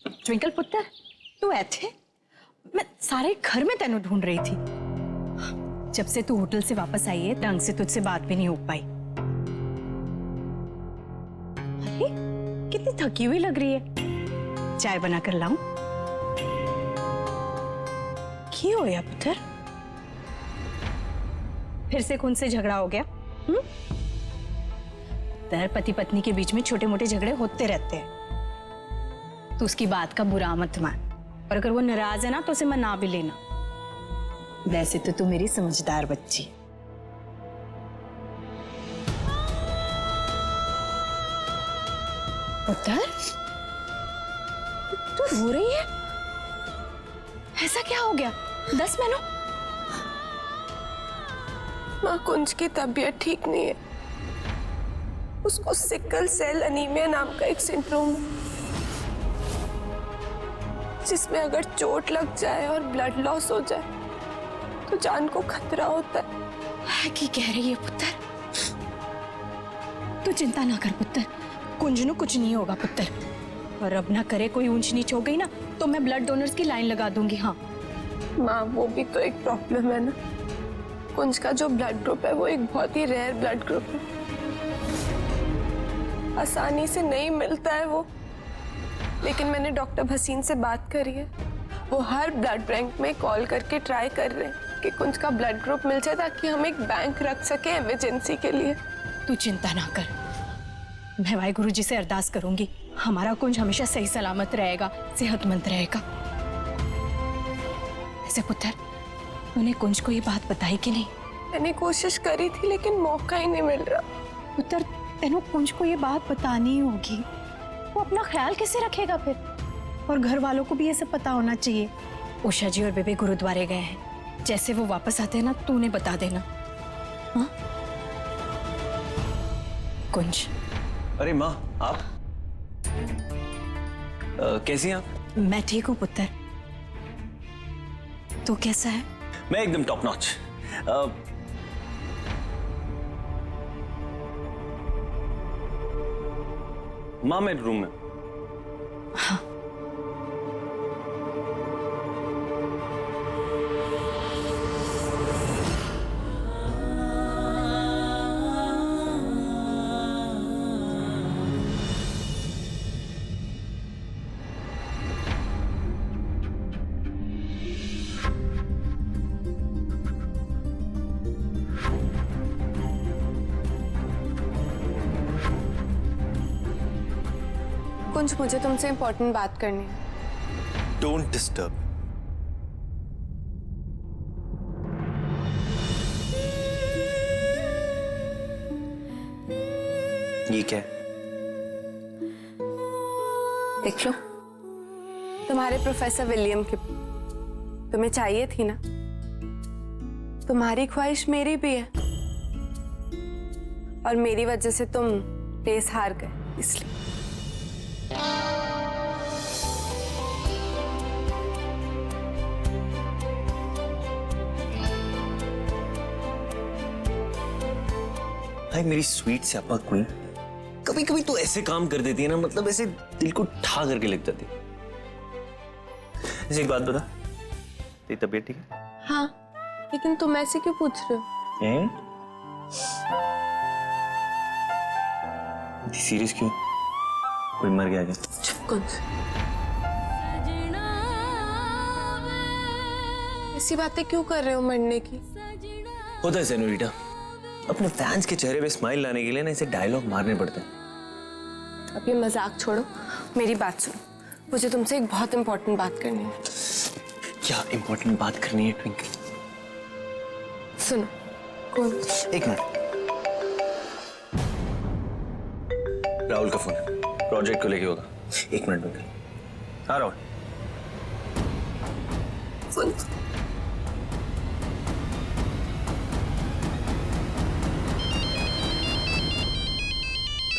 Twinkle पुत्र, तू ऐथे? मैं सारे घर में तेनू ढूंढ रही थी। जब से तू होटल से वापस आई है ढंग से तुझसे बात भी नहीं हो पाई। अरे कितनी थकी हुई लग रही है। चाय बना कर लाऊं? क्यों होया पुत्र? फिर से कौन से झगड़ा हो गया? तेरे पति पत्नी के बीच में छोटे मोटे झगड़े होते रहते हैं। तू उसकी बात का बुरा मत मान, और अगर वो नाराज है ना तो उसे मना भी लेना। वैसे तो तू मेरी समझदार बच्ची। पुत्र, तू रो रही है? ऐसा क्या हो गया? दस मैनू। माँ, कुंज की तबीयत ठीक नहीं है। उसको सिकल सेल एनीमिया नाम का एक सिंड्रोम है, जिसमें अगर चोट लग जाए और ब्लड लॉस हो जाए तो जान को खतरा होता है। की कह रही है पुत्र? तू चिंता ना कर पुत्र, कुंज नु कुछ नहीं होगा पुत्र। और अब ना करे कोई ऊंच नीच हो गई ना तो मैं ब्लड डोनर्स की लाइन लगा दूंगी। हाँ माँ, वो भी तो एक प्रॉब्लम है ना। कुंज का जो ब्लड ग्रुप है वो एक बहुत ही रेयर ब्लड ग्रुप है, आसानी से नहीं मिलता है वो। लेकिन मैंने डॉक्टर भसीन से बात करी है, वो हर ब्लड बैंक में कॉल करके ट्राई कर रहे हैं कि कुंज का ब्लड ग्रुप मिल जाए ताकि हम एक बैंक रख सके इमरजेंसी के लिए। तू चिंता ना कर, मैं वाहिगुरु जी से अरदास करूंगी हमारा कुंज हमेशा सही सलामत रहेगा, सेहतमंद रहेगा। ऐसे पुत्र, तूने कुंज को ये बात बताई कि नहीं? मैंने कोशिश करी थी लेकिन मौका ही नहीं मिल रहा। पुत्र, तेनू कुंज को ये बात बतानी होगी। वो अपना ख्याल कैसे रखेगा फिर? और घर वालों को भी ये सब पता होना चाहिए। उषा जी और बेबे गुरुद्वारे गए हैं, जैसे वो वापस आते हैं ना तू उन्हें बता देना। हाँ कुंज। अरे माँ, आप कैसी हैं आप? मैं ठीक हूँ पुत्र, तू कैसा है? मैं एकदम टॉप नॉच। माँ, मैं रूम में। हाँ। कुंज, मुझे तुमसे इम्पोर्टेंट बात करनी है। Don't disturb. ये क्या है? देख लो, तुम्हारे प्रोफेसर विलियम की। तुम्हें चाहिए थी ना? तुम्हारी ख्वाहिश मेरी भी है, और मेरी वजह से तुम रेस हार गए, इसलिए। भाई मेरी स्वीट स्यापा क्वीन, कभी कभी तो ऐसे काम कर देती है ना, मतलब ऐसे दिल को ठा करके लग जाती है। ऐसे एक बात बता, तेरी तबीयत ठीक है? हाँ, लेकिन तुम ऐसे क्यों पूछ रहे हो? सीरियस क्यों? कोई मर गया क्या? चुप कुंज, ऐसी बातें क्यों कर रहे हो मरने की? होता है सेनोरिटा, अपने फैंस के चेहरे पे स्माइल लाने के लिए ना इसे डायलॉग मारने पड़ते हैं। अब ये मजाक छोड़ो, मेरी बात सुनो। मुझे तुमसे एक बहुत इंपॉर्टेंट बात करनी है। क्या इंपॉर्टेंट बात करनी है ट्विंकल? सुनो। कौन? एक मिनट, राहुल का फोन है, प्रोजेक्ट को लेके होगा। एक मिनट ट्विंकल। हाँ राहुल। सुन।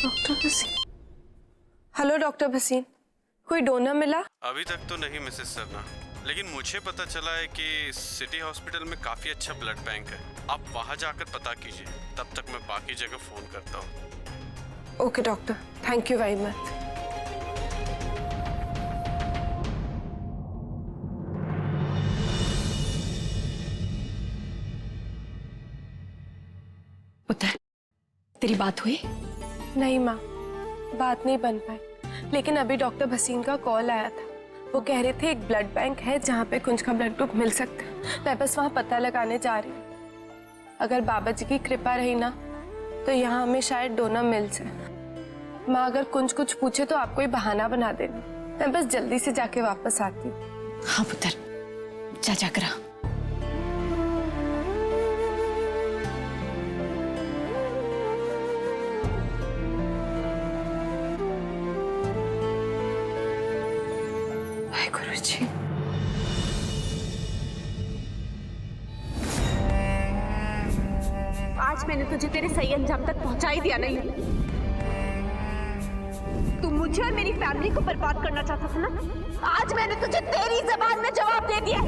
Doctor Bhasin. Hello doctor Bhasin, कोई डोनर मिला? अभी तक तो नहीं मिसेस सरना, लेकिन मुझे पता चला है कि सिटी हॉस्पिटल में काफी अच्छा ब्लड बैंक है। आप वहां जाकर पता कीजिए, तब तक मैं बाकी जगह फोन करता हूँ। Okay doctor, thank you very much. पुत्र, तेरी बात हुई? नहीं माँ, बात नहीं बन पाई, लेकिन अभी डॉक्टर भसीन का कॉल आया था। वो कह रहे थे एक ब्लड बैंक है जहाँ पे कुंज का ब्लड ग्रुप मिल सकता है। मैं बस वहाँ पता लगाने जा रही हूँ। अगर बाबा जी की कृपा रही ना तो यहाँ हमें शायद डोनर मिल जाए। माँ अगर कुंज कुछ पूछे तो आपको ही बहाना बना देना। मैं बस जल्दी से जाके वापस आती हूँ। हाँ पुत्र, जा जाकर आ। गुरुजी, आज मैंने तुझे तेरे सही अंजाम तक पहुंचा ही दिया नहीं। तू मुझे और मेरी फैमिली को बर्बाद करना चाहता था ना? आज मैंने तुझे तेरी जबान में जवाब दे दिया।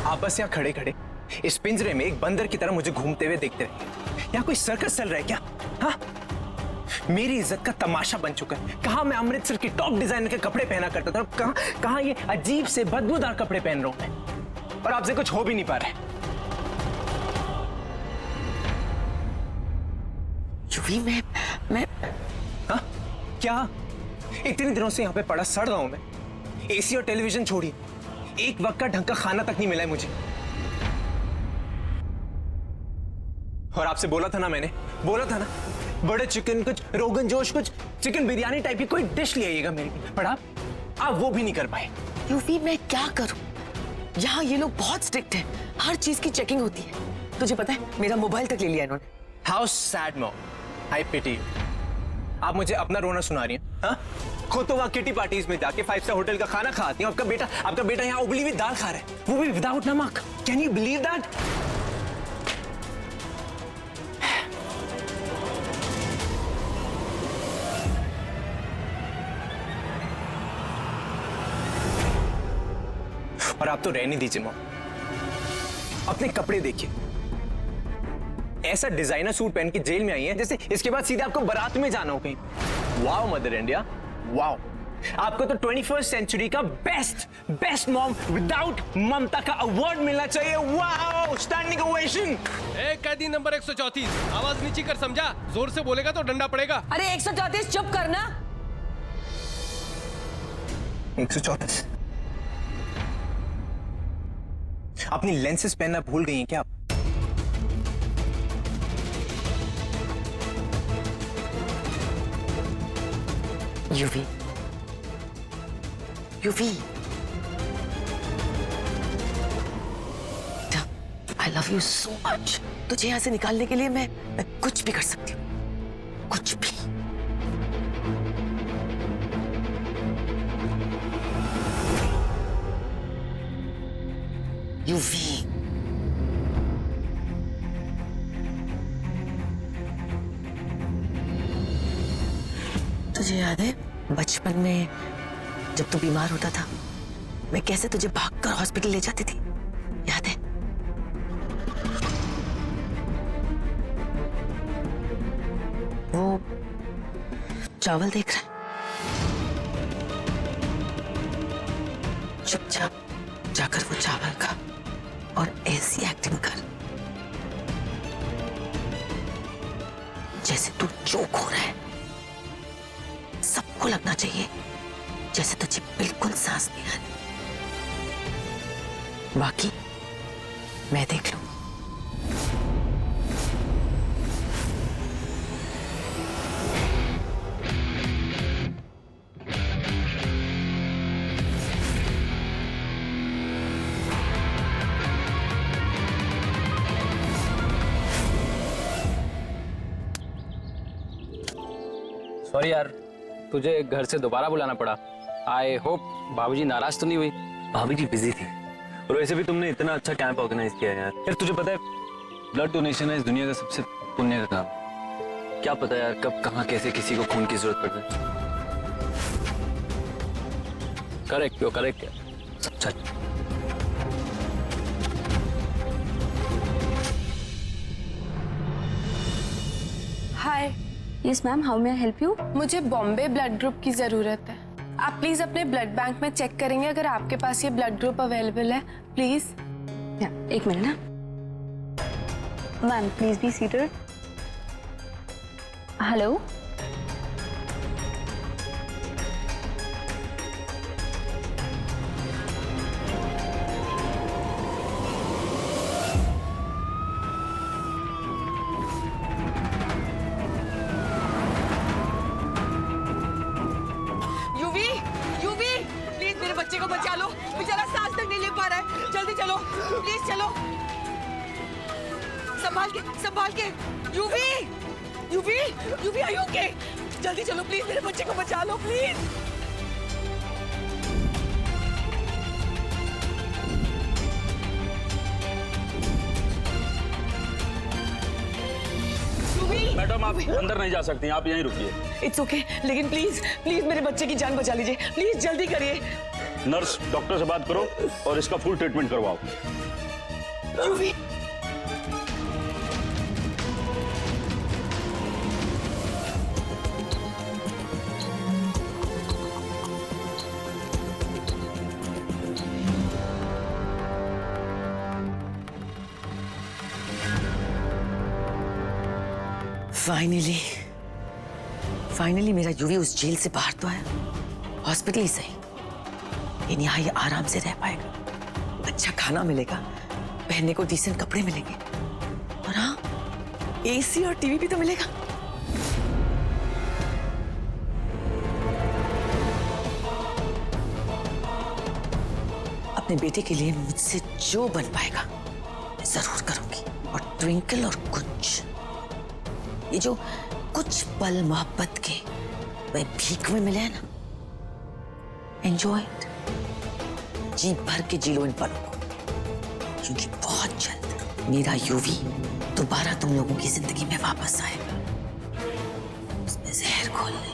आप बस यहाँ खड़े खड़े इस पिंजरे में एक बंदर की तरह मुझे घूमते हुए देखते रहे। यहाँ कोई सर्कस चल रहा है क्या? हाँ, मेरी इज्जत का तमाशा बन चुका है। कहाँ मैं अमृतसर की टॉप डिजाइनर के कपड़े पहना करता था, कहाँ कहाँ ये अजीब से बदबूदार कपड़े पहन रहा हूं मैं, और आपसे कुछ हो भी नहीं पा रहा है। यूवी, मैं हाँ क्या? इतने दिनों से यहाँ पे पड़ा सड़ रहा हूं मैं। एसी और टेलीविजन छोड़िए, एक वक्त का ढंग का खाना तक नहीं मिला है मुझे। और आपसे बोला था ना, मैंने बोला था ना, बड़े चिकन, कुछ रोगन जोश, कुछ चिकन बिरयानी टाइप की कोई डिश ले आइएगा मेरे लिए, पर आप वो भी नहीं कर पाए। यूवी, मैं क्या करूं? यहाँ ये लोग बहुत स्ट्रिक्ट हैं, हर चीज की चेकिंग होती है। तुझे पता है, मेरा मोबाइल तक ले लिया इन्होंने। हाउ सैड मॉम, आई पिटी। आप मुझे अपना रोना सुना रही हैं? हाँ, खुद तो वहाँ किटी पार्टीज में जाके 5 स्टार होटल का खाना खाती हैं। आपका बेटा यहाँ उबली हुई दाल खा रहा है, वो भी विदाउट नमक। Can you believe that? और आप तो रहने दीजिए मॉम, अपने कपड़े देखिए। ऐसा डिजाइनर सूट पहन के जेल में आई है जैसे इसके बाद सीधे आपको बारात में जाना हो कहीं। Wow mother India, wow. आपको तो 21st सेंचुरी का बेस्ट मॉम विदाउट ममता का अवार्ड मिलना चाहिए। Wow, standing ovation. कैदी नंबर 134, आवाज नीची कर, समझा? जोर से बोलेगा तो डंडा पड़ेगा। अरे 134 चुप करना। 134। अपनी लेंसेज पहनना भूल गई हैं क्या आप? UV, I love you so much. तुझे यहाँ से निकालने के लिए मैं कुछ भी कर सकती हूँ, कुछ भी। यूवी, तुझे याद है बचपन में जब तू बीमार होता था, मैं कैसे तुझे भागकर हॉस्पिटल ले जाती थी? याद है? वो चावल देख रहा है, चुपचाप जाकर वो चावल खा और ऐसी एक्टिंग कर जैसे तू चोक हो रहा है। सबको लगना चाहिए जैसे तुझे बिल्कुल सांस नहीं आ रही। बाकी मैं देख लूं। सॉरी यार, तुझे घर से दोबारा बुलाना पड़ा। आई होप बाबूजी नाराज तो नहीं हुई? भाभी जी बिजी थी, और वैसे भी तुमने इतना अच्छा कैंप ऑर्गेनाइज किया है यार। यार तुझे पता है, ब्लड डोनेशन है इस दुनिया का सबसे पुण्य का काम। क्या पता यार कब कहाँ कैसे किसी को खून की जरूरत पड़ जाए। करेक्ट, यो करेक्ट है। सच। Hi. Yes ma'am, how may I help you? मुझे बॉम्बे ब्लड ग्रुप की जरूरत है। आप प्लीज अपने ब्लड बैंक में चेक करेंगे अगर आपके पास ये ब्लड ग्रुप अवेलेबल है, प्लीज। एक मिनट ना ma'am, please be seated. Hello, UV, UV, please मेरे बच्चे को बचा लो, बेचारा सांस तक नहीं ले पा रहा है। जल्दी चलो, प्लीज चलो, संभाल के। Yuvi, Yuvi, Yuvi, are you okay? जल्दी चलो प्लीज, मेरे बच्चे को बचा लो प्लीज। मैडम आप अंदर नहीं जा सकती, आप यहीं रुकिए। इट्स ओके, लेकिन प्लीज प्लीज मेरे बच्चे की जान बचा लीजिए, प्लीज जल्दी करिए। नर्स, डॉक्टर से बात करो और इसका फुल ट्रीटमेंट करवाओ। यूवी, फाइनली मेरा यूवी उस जेल से बाहर तो आया, हॉस्पिटल ही सही, लेकिन यहाँ ये आराम से रह पाएगा, अच्छा खाना मिलेगा, पहनने को डिसेंट कपड़े मिलेंगे, और हाँ एसी और टीवी भी तो मिलेगा। अपने बेटे के लिए मुझसे जो बन पाएगा मैं जरूर करूंगी। और ट्विंकल और कुछ, ये जो कुछ पल मोहब्बत के वह भीख में मिले हैं ना, एंजॉय इट, जी भर के जी लो इन पलों को, क्योंकि बहुत जल्द मेरा यूवी दोबारा तुम लोगों की जिंदगी में वापस आएगा, उसमें जहर घोलने,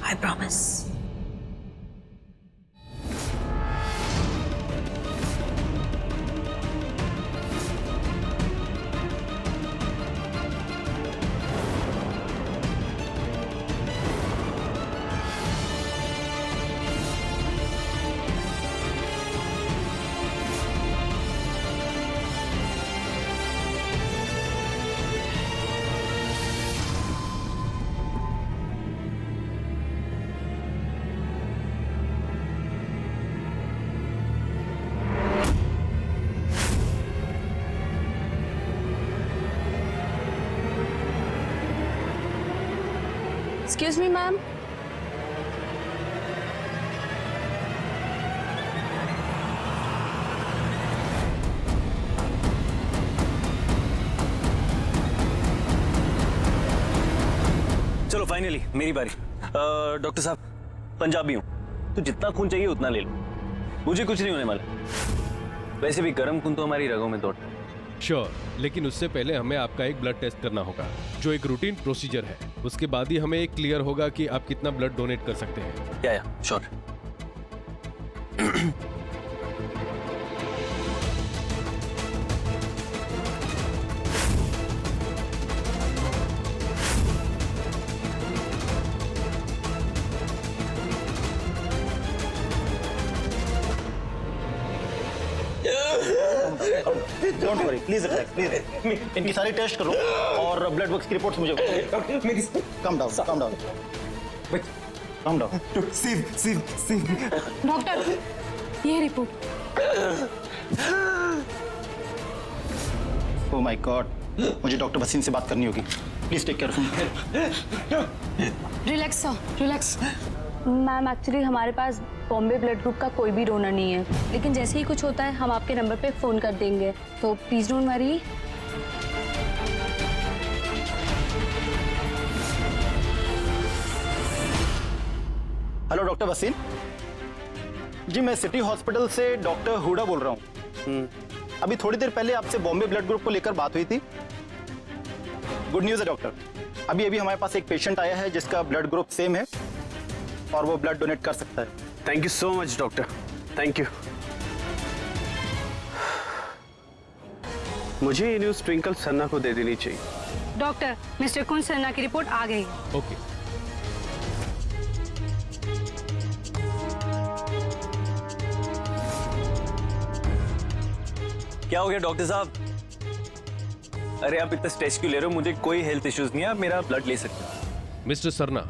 I promise. Excuse me, ma'am. चलो फाइनली मेरी बारी। डॉक्टर साहब, पंजाबी हूँ तो जितना खून चाहिए उतना ले लो, मुझे कुछ नहीं होने वाला। वैसे भी गर्म खून तो हमारी रगों में दौड़ता है। श्योर, लेकिन उससे पहले हमें आपका एक ब्लड टेस्ट करना होगा, जो एक रूटीन प्रोसीजर है। उसके बाद ही हमें एक क्लियर होगा कि आप कितना ब्लड डोनेट कर सकते हैं। या sure. Don't worry, please relax, please. इनकी सारी टेस्ट करो और ब्लड वर्क की रिपोर्ट्स मुझे come down, come down, come down. Doctor, ये रिपोर्ट। ओह माय गॉड, मुझे डॉक्टर भसीन से बात करनी होगी, please take care. Relax sir, relax. Ma'am actually हमारे पास बॉम्बे ब्लड ग्रुप का कोई भी डोनर नहीं है, लेकिन जैसे ही कुछ होता है हम आपके नंबर पे फोन कर देंगे, तो please don't worry. Hello doctor Bhasin ji, मैं सिटी हॉस्पिटल से डॉक्टर हुडा बोल रहा हूँ। अभी थोड़ी देर पहले आपसे बॉम्बे ब्लड ग्रुप को लेकर बात हुई थी। गुड न्यूज़ है डॉक्टर, अभी अभी हमारे पास एक पेशेंट आया है जिसका ब्लड ग्रुप सेम है और वो ब्लड डोनेट कर सकता है। Thank you so much doctor, thank you. मुझे ये न्यूज़ ट्विंकल सन्ना को दे देनी चाहिए। डॉक्टर, मिस्टर कुंज सन्ना की रिपोर्ट आ गई। ओके। क्या हो गया डॉक्टर साहब? अरे आप इतना स्ट्रेस क्यों ले रहे हो? मुझे कोई हेल्थ इश्यूज नहीं है, आप मेरा ब्लड ले सकते हो। मिस्टर सरना,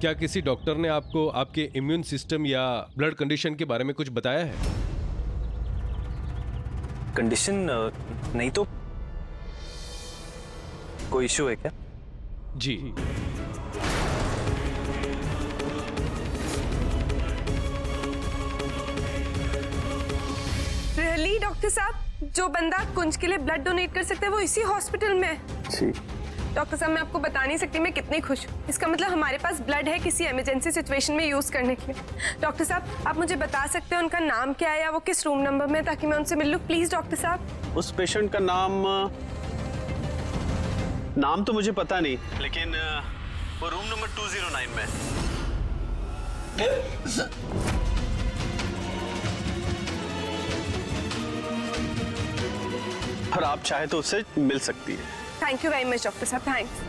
क्या किसी डॉक्टर ने आपको आपके इम्यून सिस्टम या ब्लड कंडीशन के बारे में कुछ बताया है? कंडीशन नहीं तो कोई इश्यू है क्या? जी, रियली डॉक्टर साहब, जो बंदा कुंज के लिए ब्लड डोनेट कर सकता है वो इसी हॉस्पिटल में है। जी। डॉक्टर साहब, मैं आपको बता नहीं सकती मैं कितनी खुश हूँ। इसका मतलब हमारे पास ब्लड है किसी इमरजेंसी सिचुएशन में यूज करने के लिए। डॉक्टर साहब, आप मुझे बता सकते हैं उनका नाम क्या है या वो किस रूम नंबर में है, ताकि मैं उनसे मिल लूँ प्लीज डॉक्टर साहब। उस पेशेंट का नाम तो मुझे पता नहीं, लेकिन वो रूम नंबर 209 में है। और आप चाहे तो उससे मिल सकती है। Thank you very much doctor साहब, थैंक्स।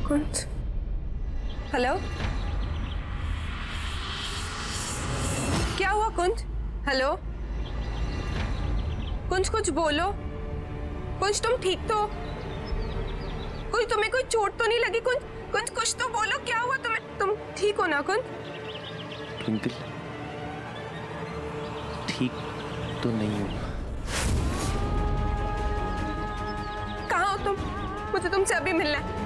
कुंज, हेलो, क्या हुआ कुंज? हेलो कुंज, कुछ बोलो। कुंज, तुम ठीक तो? कुंज, तुम्हें कोई चोट तो नहीं लगी? कुंज, कुंज कुछ तो बोलो, क्या हुआ तुम्हें? तुम ठीक हो ना कुंज? ट्विंकल, ठीक तो नहीं हूँ। कहाँ हो तुम? मुझे तुमसे अभी मिलना है।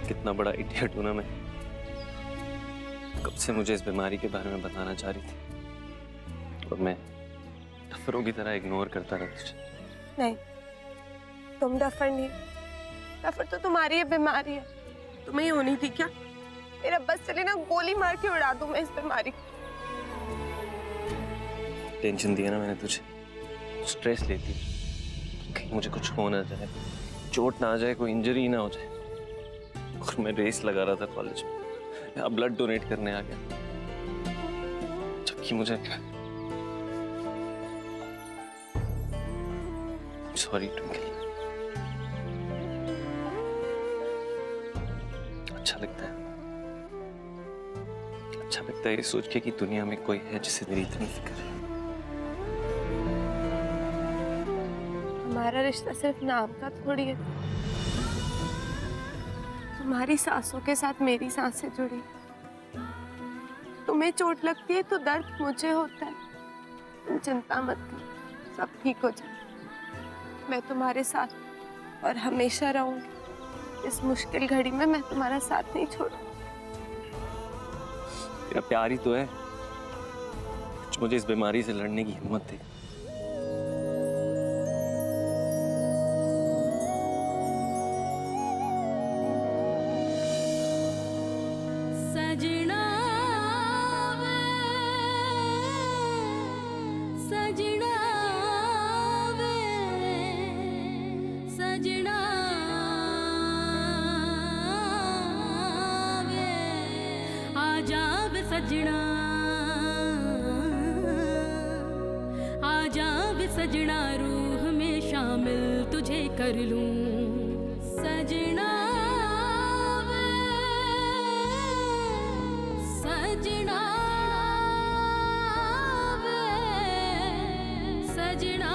कितना बड़ा इडियट हूं ना मैं। कब से मुझे इस बीमारी के बारे में बताना चाह रही थी और मैं डफरों की तरह इग्नोर करता रहा तुझे। नहीं, तुम डफर नहीं, डफर तो तुम्हारी है बीमारी है। तुम्हें ही होनी थी क्या? मेरा बस चले ना, गोली मार के उड़ा दूं मैं इस बीमारी को। टेंशन दिया ना मैंने तुझे, स्ट्रेस लेती, कहीं मुझे कुछ हो ना जाए, चोट ना आ जाए, कोई इंजरी ना हो जाए। और मैं रेस लगा रहा था कॉलेज में, यहाँ ब्लड डोनेट करने आ गया, जबकि मुझे सॉरी ट्विंकल, अच्छा लगता है अच्छा लगता है ये सोच के कि दुनिया में कोई है जिसे मेरी इतनी फिक्र है। हमारा रिश्ता सिर्फ नाम का थोड़ी है। तुम्हारी सांसों के साथ मेरी सांसें जुड़ी। तुम्हें चोट लगती है तो दर्द मुझे होता है। तुम चिंता मत करो, सब ठीक हो जाए। मैं तुम्हारे साथ और हमेशा रहूंगी। इस मुश्किल घड़ी में मैं तुम्हारा साथ नहीं छोड़ूंगी। तेरा प्यार ही तो है कुछ मुझे इस बीमारी से लड़ने की हिम्मत दे। सजना वे, सजना वे, सजना वे, आजा वे सजना, आजा वे सजना, रूह में शामिल तुझे कर लूं। सजना वे, सजना वे, सजना